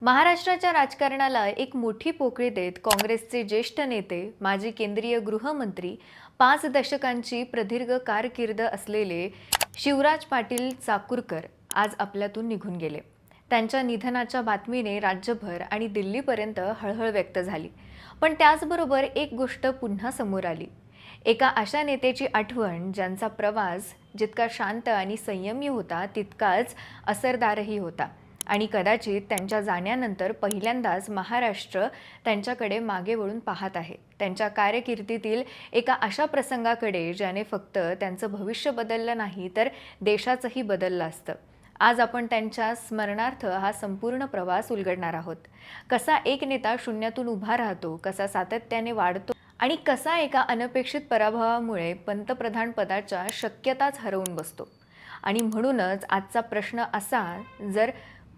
महाराष्ट्राच्या राजकारणाला एक मोठी पोकळी देत काँग्रेसचे ज्येष्ठ नेते, माजी केंद्रीय गृहमंत्री, 5 दशकांची प्रदीर्घ कारकीर्द असलेले शिवराज पाटील चाकूरकर आज आपल्यातून निघून गेले. त्यांच्या निधनाच्या बातमीने राज्यभर आणि दिल्लीपर्यंत हळहळ व्यक्त झाली. पण त्याचबरोबर एक गोष्ट पुन्हा समोर आली. एका अशा नेत्याची आठवण ज्यांचा प्रवास जितका शांत आणि संयमी होता, तितकाच असरदारही होता. आणि कदाचित त्यांच्या जाण्यानंतर पहिल्यांदाच महाराष्ट्र त्यांच्याकडे मागे वळून पाहत आहे. त्यांच्या कारकिर्दीतील एका अशा प्रसंगाकडे ज्याने फक्त त्यांचं भविष्य बदललं नाही, तर देशाचंही बदललं असतं. आज आपण त्यांच्या स्मरणार्थ हा संपूर्ण प्रवास उलगडणार आहोत. कसा एक नेता शून्यातून उभा राहतो, कसा सातत्याने वाढतो आणि कसा एका अनपेक्षित पराभवामुळे पंतप्रधान पदाच्या शक्यताच हरवून बसतो. आणि म्हणूनच आजचा प्रश्न असा, जर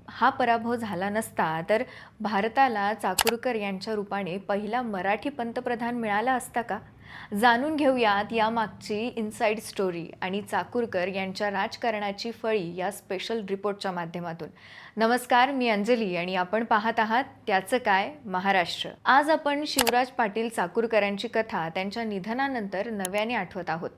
हा पराभव झाला नसता तर भारताला चाकूरकर यांच्या रूपाने पहिला मराठी पंतप्रधान मिळाला असता का? जाणून घेऊयात यामागची इनसाइड स्टोरी आणि चाकूरकर यांच्या राजकारणाची फळी या स्पेशल रिपोर्टच्या माध्यमातून. नमस्कार, मी अंजली आणि आपण पाहत आहात त्याचं काय महाराष्ट्र. आज आपण शिवराज पाटील चाकूरकरांची कथा त्यांच्या निधनानंतर नव्याने आठवत आहोत.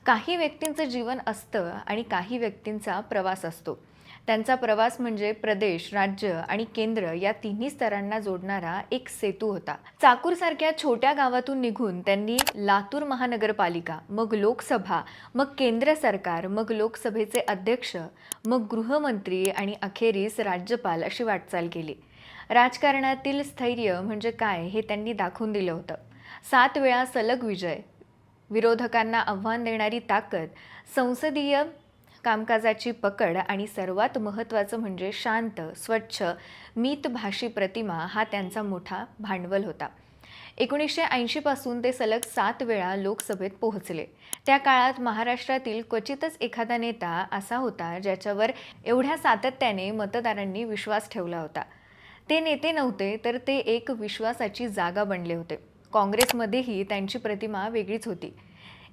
काही व्यक्तींचं जीवन असतं आणि काही व्यक्तींचा प्रवास असतो. त्यांचा प्रवास म्हणजे प्रदेश, राज्य आणि केंद्र या तिन्ही स्तरांना जोडणारा एक सेतू होता. चाकूरसारख्या छोट्या गावातून निघून त्यांनी लातूर महानगरपालिका, मग लोकसभा, मग केंद्र सरकार, मग लोकसभेचे अध्यक्ष, मग गृहमंत्री आणि अखेरीस राज्यपाल अशी वाटचाल केली. राजकारणातील स्थैर्य म्हणजे काय हे त्यांनी दाखवून दिलं होतं. 7 वेळा सलग विजय, विरोधकांना आव्हान देणारी ताकद, संसदीय कामकाजाची पकड आणि सर्वात महत्त्वाचं म्हणजे शांत, स्वच्छ, मितभाषी प्रतिमा हा त्यांचा मोठा भांडवल होता. 1980 पासून ते सलग 7 वेळा लोकसभेत पोहोचले. त्या काळात महाराष्ट्रातील क्वचितच एखादा नेता असा होता ज्याच्यावर एवढ्या सातत्याने मतदारांनी विश्वास ठेवला होता. ते नेते नव्हते, तर ते एक विश्वासाची जागा बनले होते. काँग्रेसमध्येही त्यांची प्रतिमा वेगळीच होती.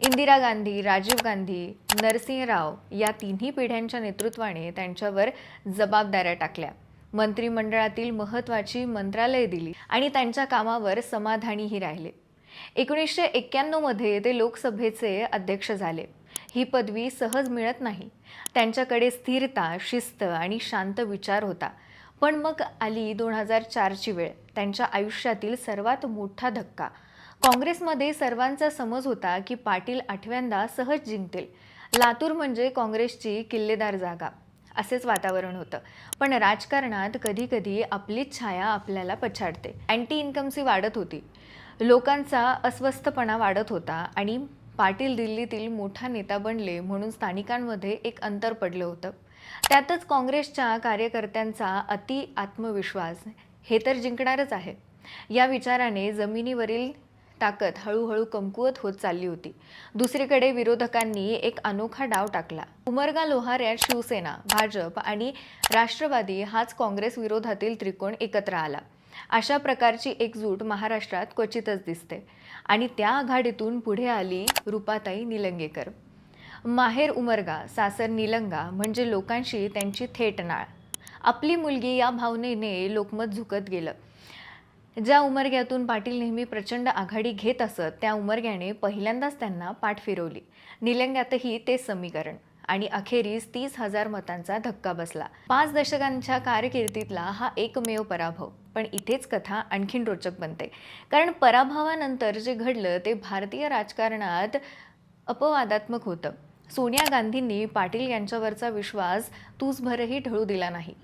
इंदिरा गांधी, राजीव गांधी, नरसिंह राव या तिन्ही पिढ्यांच्या नेतृत्वाने त्यांच्यावर जबाबदाऱ्या टाकल्या. मंत्रिमंडळातील महत्त्वाची मंत्रालये दिली आणि त्यांच्या कामावर समाधानीही राहिले. 1991 मध्ये ते लोकसभेचे अध्यक्ष झाले. ही पदवी सहज मिळत नाही. त्यांच्याकडे स्थिरता, शिस्त आणि शांत विचार होता. पण मग आली 2004ची वेळ, त्यांच्या आयुष्यातील सर्वात मोठा धक्का. काँग्रेसमध्ये सर्वांचा समज होता की पाटील 8व्यांदा सहज जिंकतील. लातूर म्हणजे काँग्रेसची किल्लेदार जागा, असेच वातावरण होतं. पण राजकारणात कधीकधी आपलीच छाया आपल्याला पछाडते. अँटी इन्कमसी वाढत होती, लोकांचा अस्वस्थपणा वाढत होता आणि पाटील दिल्लीतील मोठा नेता बनले म्हणून स्थानिकांमध्ये एक अंतर पडलं होतं. त्यातच काँग्रेसच्या कार्यकर्त्यांचा अति आत्मविश्वास, हे तर जिंकणारच आहे, या विचाराने जमिनीवरील ताकद हळूहळू कमकुवत होत चालली होती. दुसरीकडे विरोधकांनी एक अनोखा डाव टाकला. उमरगा लोहाऱ्यात शिवसेना, भाजप आणि राष्ट्रवादी हाच काँग्रेस विरोधातील त्रिकोण एकत्र आला. अशा प्रकारची एकजूट महाराष्ट्रात क्वचितच दिसते. आणि त्या आघाडीतून पुढे आली रूपाताई निलंगेकर. माहेर उमरगा, सासर निलंगा म्हणजे लोकांशी त्यांची थेट नाळ. आपली मुलगी या भावनेने लोकमत झुकत गेलं. ज्या उमरग्यातून पाटील नेहमी प्रचंड आघाडी घेत असत, त्या उमरग्याने पहिल्यांदाच त्यांना पाठ फिरवली. निलंग्यातही ते समीकरण आणि अखेरीस 30,000 मतांचा धक्का बसला. 5 दशकांच्या कारकिर्दीतला हा एकमेव पराभव. पण इथेच कथा आणखीन रोचक बनते, कारण पराभवानंतर जे घडलं ते भारतीय राजकारणात अपवादात्मक होतं. सोनिया गांधींनी पाटील यांच्यावरचा विश्वास तुसभरही ढळू दिला नाही.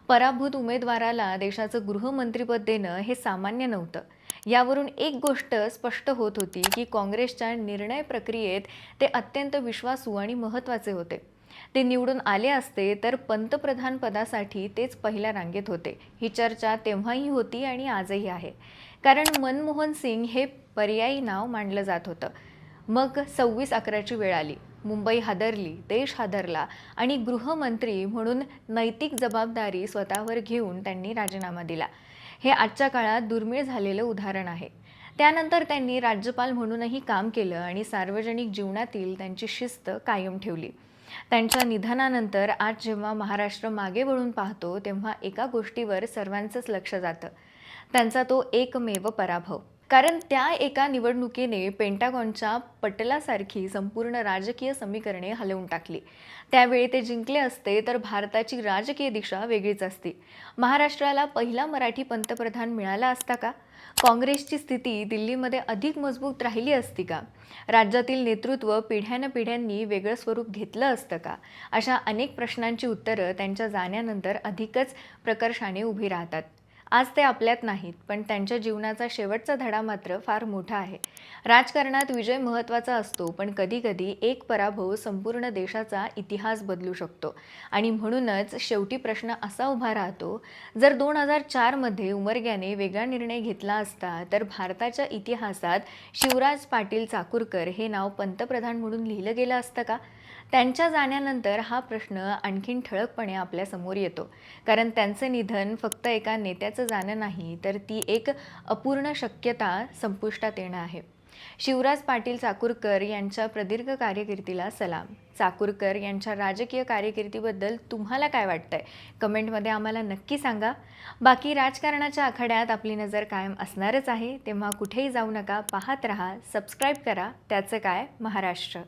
पराभूत उमेदवाराला देशाचं गृहमंत्रीपद देणं हे सामान्य नव्हतं. यावरून एक गोष्ट स्पष्ट होत होती की काँग्रेसच्या निर्णय प्रक्रियेत ते अत्यंत विश्वासू आणि महत्त्वाचे होते. ते निवडून आले असते तर पंतप्रधान पदासाठी तेच पहिल्या रांगेत होते. ही चर्चा तेव्हाही होती आणि आजही आहे, कारण मनमोहन सिंग हे पर्यायी नाव मानलं जात होतं. मग 26/11ची वेळ आली. मुंबई हादरली, देश हादरला आणि गृहमंत्री म्हणून नैतिक जबाबदारी स्वतःवर घेऊन त्यांनी राजीनामा दिला. हे आजच्या काळात दुर्मिळ झालेलं उदाहरण आहे. त्यानंतर त्यांनी राज्यपाल म्हणूनही काम केलं आणि सार्वजनिक जीवनातील त्यांची शिस्त कायम ठेवली. त्यांच्या निधनानंतर आज जेव्हा महाराष्ट्र मागे वळून पाहतो तेव्हा एका गोष्टीवर सर्वांचंच लक्ष जातं, त्यांचा तो एकमेव पराभव. कारण त्या एका निवडणुकीने पेंटागॉनच्या पटलासारखी संपूर्ण राजकीय समीकरणे हलवून टाकली. त्यावेळी ते जिंकले असते तर भारताची राजकीय दिशा वेगळीच असती. महाराष्ट्राला पहिला मराठी पंतप्रधान मिळाला असता का? काँग्रेसची स्थिती दिल्लीमध्ये अधिक मजबूत राहिली असती का? राज्यातील नेतृत्व पिढ्यानपिढ्यांनी वेगळं स्वरूप घेतलं असतं का? अशा अनेक प्रश्नांची उत्तरं त्यांच्या जाण्यानंतर अधिकच प्रकर्षाने उभी राहतात. आज ते आपल्यात नाहीत, पण त्यांच्या जीवनाचा शेवटचा धडा मात्र फार मोठा आहे. राजकारणात विजय महत्त्वाचा असतो, पण कधीकधी एक पराभव संपूर्ण देशाचा इतिहास बदलू शकतो. आणि म्हणूनच शेवटी प्रश्न असा उभा राहतो, जर 2004मध्ये उमरग्याने वेगळा निर्णय घेतला असता, तर भारताच्या इतिहासात शिवराज पाटील चाकूरकर हे नाव पंतप्रधान म्हणून लिहिलं गेलं असतं का? त्यांच्या जाण्यानंतर हा प्रश्न आणखीन ठळकपणे आपल्यासमोर येतो. कारण त्यांचं निधन फक्त एका नेत्याचं जाणं नाही, तर ती एक अपूर्ण शक्यता संपुष्टात येणं आहे. शिवराज पाटील चाकूरकर यांच्या प्रदीर्घ कारकिर्दीला सलाम. चाकूरकर यांच्या राजकीय कारकिर्दीबद्दल तुम्हाला काय वाटतंय? कमेंटमध्ये आम्हाला नक्की सांगा. बाकी राजकारणाच्या आखाड्यात आपली नजर कायम असणारच आहे, तेव्हा कुठेही जाऊ नका. पाहत रहा, सबस्क्राईब करा. त्याचं काय महाराष्ट्र.